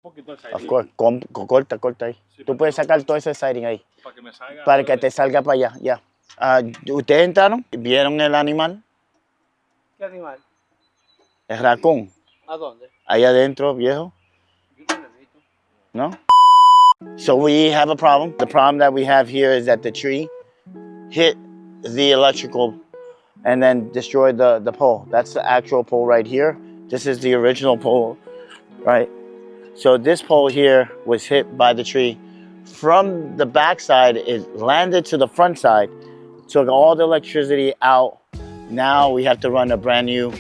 poquito el Of siding. course, corta ahí. Sí, Tú puedes sacar todo ese siding ahí. para que me salga. Para que te salga para allá, ya. ¿Ustedes entraron? ¿Vieron el animal? ¿Qué animal? El raccoon. ¿A dónde? Ahí adentro, viejo. Yo no lo he visto. No? So we have a problem. The problem that we have here is that the tree hit the electrical and then destroyed the pole. That's the actual pole right here. This is the original pole, right? So this pole here was hit by the tree. From the back side, it landed to the front side, took all the electricity out. Now we have to run a brand new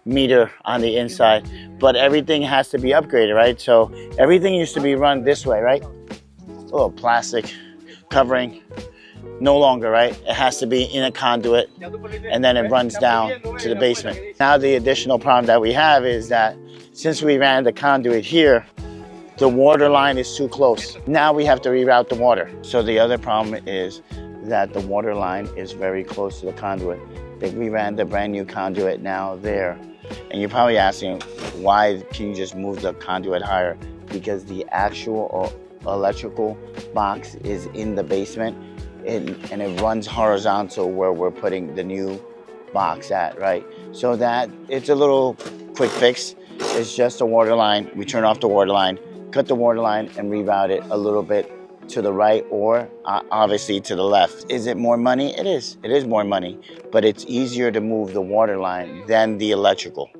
meter on the inside, but everything has to be upgraded, right? So everything used to be run this way, right? A little plastic covering, no longer, right? It has to be in a conduit, and then it runs down to the basement. Now the additional problem that we have is that since we ran the conduit here, the water line is too close. Now we have to reroute the water. So the other problem is that the water line is very close to the conduit. We ran the brand new conduit now there. And you're probably asking, why can you just move the conduit higher? Because the actual electrical box is in the basement and it runs horizontal where we're putting the new box at, right? So that it's a little quick fix. It's just a water line. We turn off the water line, cut the water line and reroute it a little bit to the right or obviously to the left. Is it more money? It is more money, but it's easier to move the water line than the electrical.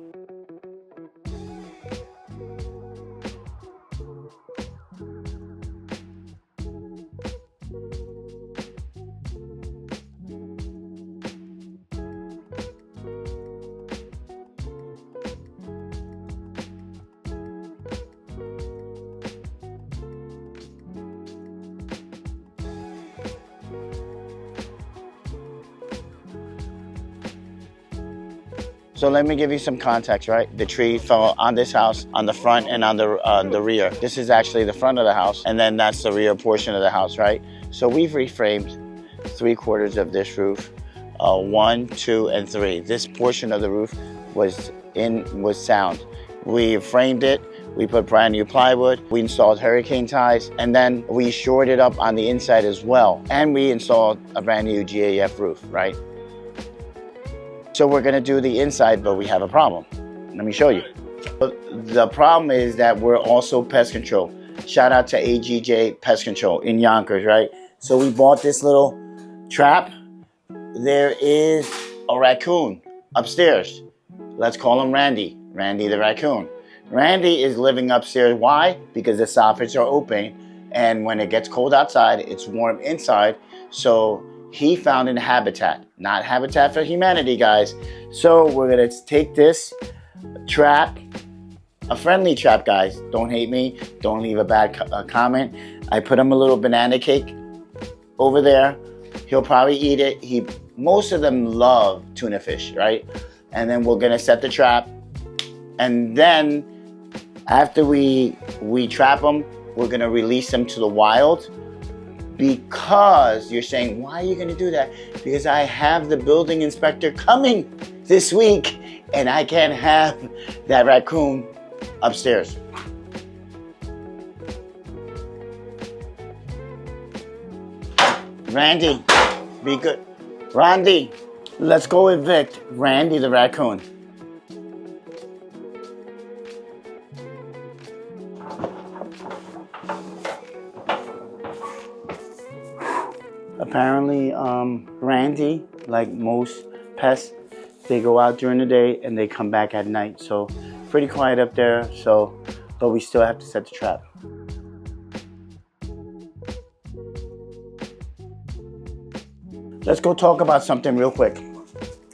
So let me give you some context, right? The tree fell on this house, on the front and on the rear. This is actually the front of the house, and then that's the rear portion of the house, right? So we've reframed 3/4 of this roof, 1, 2, and 3. This portion of the roof was sound. We framed it, we put brand new plywood, we installed hurricane ties, and then we shored it up on the inside as well. And we installed a brand new GAF roof, right? So we're gonna do the inside, but we have a problem. Let me show you. The problem is that we're also pest control. Shout out to AGJ Pest Control in Yonkers, right? So we bought this little trap. There is a raccoon upstairs. Let's call him Randy. Randy the raccoon. Randy is living upstairs. Why? Because the soffits are open, and when it gets cold outside, it's warm inside. So he found a habitat, not Habitat for Humanity, guys. So we're gonna take this trap, a friendly trap, guys. Don't hate me, don't leave a bad comment. I put him a little banana cake over there. He'll probably eat it. Most of them love tuna fish, right? And then we're gonna set the trap. And then after we trap them, we're gonna release them to the wild. Because you're saying, why are you gonna do that? Because I have the building inspector coming this week and I can't have that raccoon upstairs. Randy, be good. Randy, let's go evict Randy the raccoon. Apparently, Randy, like most pests, they go out during the day and they come back at night. So pretty quiet up there, but we still have to set the trap. Let's go talk about something real quick.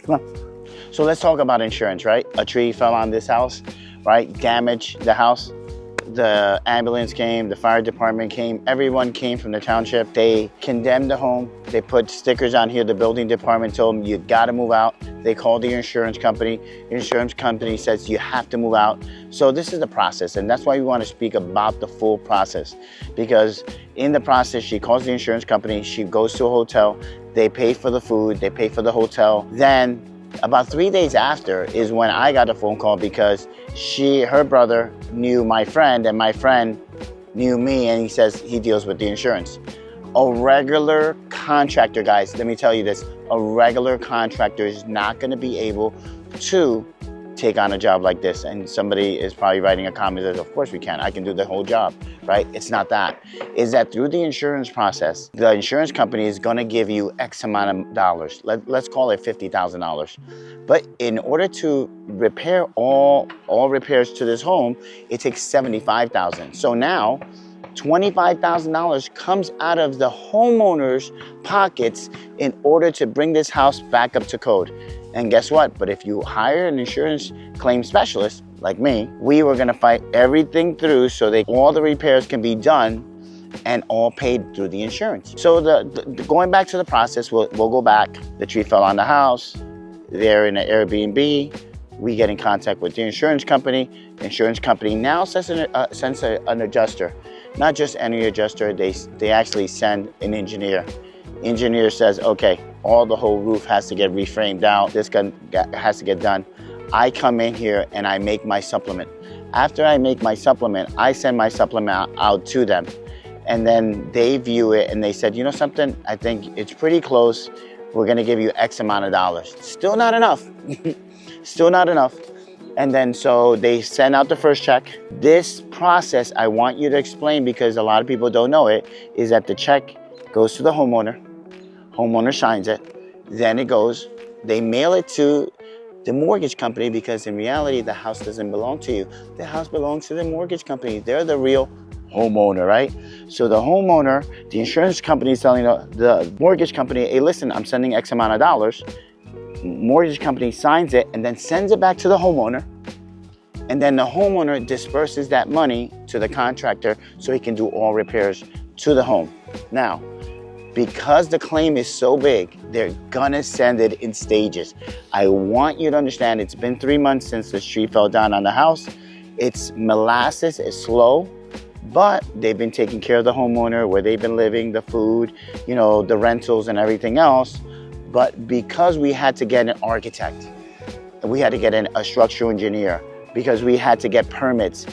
Come on. So let's talk about insurance, right? A tree fell on this house, right? Damaged the house. The ambulance came, the fire department came, everyone came from the township. They condemned the home. They put stickers on here. The building department told them, you gotta move out. They called the insurance company. The insurance company says, you have to move out. So this is the process, and that's why we wanna speak about the full process. Because in the process, she calls the insurance company, she goes to a hotel, they pay for the food, they pay for the hotel. Then about 3 days after is when I got a phone call because her brother knew my friend, and my friend knew me, and he says he deals with the insurance. A regular contractor, guys, let me tell you this, a regular contractor is not going to be able to take on a job like this. And somebody is probably writing a comment that, of course we can, I can do the whole job, right? It's not that. Is that through the insurance process, the insurance company is going to give you X amount of dollars. Let's call it $50,000. But in order to repair all repairs to this home, it takes $75,000. So now $25,000 comes out of the homeowner's pockets in order to bring this house back up to code. And guess what? But if you hire an insurance claim specialist like me, we were gonna fight everything through so that all the repairs can be done and all paid through the insurance. So going back to the process, we'll go back. The tree fell on the house. They're in an Airbnb. We get in contact with the insurance company. The insurance company now sends an adjuster. Not just any adjuster, they actually send an engineer. Engineer says, okay, the whole roof has to get reframed out. This has to get done. I come in here and I make my supplement. After I make my supplement, I send my supplement out to them. And then they view it and they said, you know something, I think it's pretty close. We're gonna give you X amount of dollars. Still not enough. Still not enough. And then so they send out the first check. This process, I want you to explain, because a lot of people don't know it, is that the check goes to the homeowner. Homeowner signs it. Then it goes, they mail it to the mortgage company, because in reality, the house doesn't belong to you. The house belongs to the mortgage company. They're the real homeowner, right? So the homeowner, the insurance company is telling the mortgage company, hey, listen, I'm sending X amount of dollars. Mortgage company signs it and then sends it back to the homeowner. And then the homeowner disperses that money to the contractor so he can do all repairs to the home. Now, because the claim is so big, they're gonna send it in stages. I want you to understand, it's been 3 months since the tree fell down on the house. It's molasses, it's slow, but they've been taking care of the homeowner, where they've been living, the food, you know, the rentals and everything else. But because we had to get an architect, we had to get a structural engineer, because we had to get permits,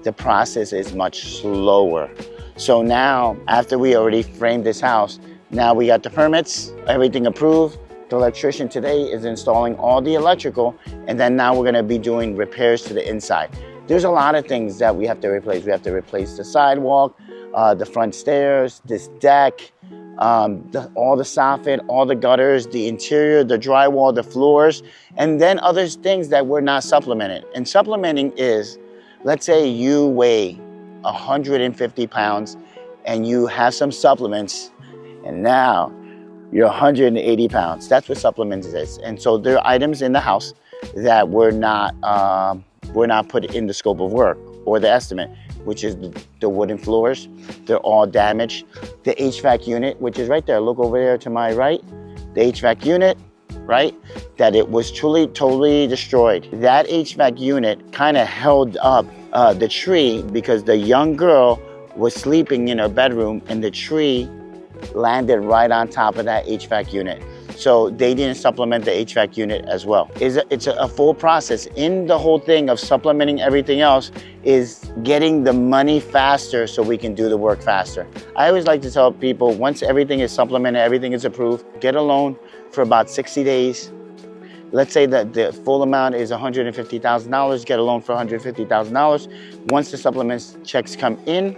the process is much slower. So now, after we already framed this house, now we got the permits, everything approved. The electrician today is installing all the electrical, and then now we're gonna be doing repairs to the inside. There's a lot of things that we have to replace. We have to replace the sidewalk, the front stairs, this deck, all the soffit, all the gutters, the interior, the drywall, the floors, and then other things that we're not supplementing. And supplementing is, let's say you weigh 150 pounds and you have some supplements, and now you're 180 pounds. That's what supplements is. And so there are items in the house that were not put in the scope of work or the estimate, which is the wooden floors. They're all damaged. The HVAC unit, which is right there, look over there to my right, the HVAC unit, right? That it was truly, totally destroyed. That HVAC unit kind of held up the tree, because the young girl was sleeping in her bedroom and the tree landed right on top of that HVAC unit. So they didn't supplement the HVAC unit as well. It's a full process. In the whole thing of supplementing everything else is getting the money faster so we can do the work faster. I always like to tell people, once everything is supplemented, everything is approved, get a loan for about 60 days. Let's say that the full amount is $150,000, get a loan for $150,000. Once the supplements checks come in,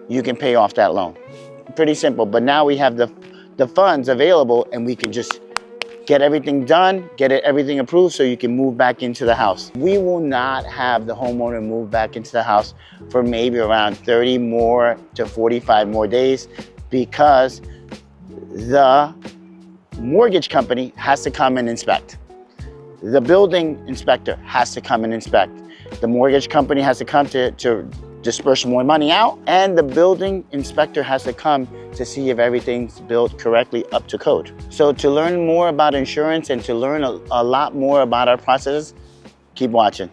you can pay off that loan. Pretty simple, but now we have the funds available and we can just get everything done, get everything approved so you can move back into the house. We will not have the homeowner move back into the house for maybe around 30 more to 45 more days, because the mortgage company has to come and inspect. The building inspector has to come and inspect. The mortgage company has to come to disperse more money out, and the building inspector has to come to see if everything's built correctly up to code. So to learn more about insurance and to learn a lot more about our processes, keep watching.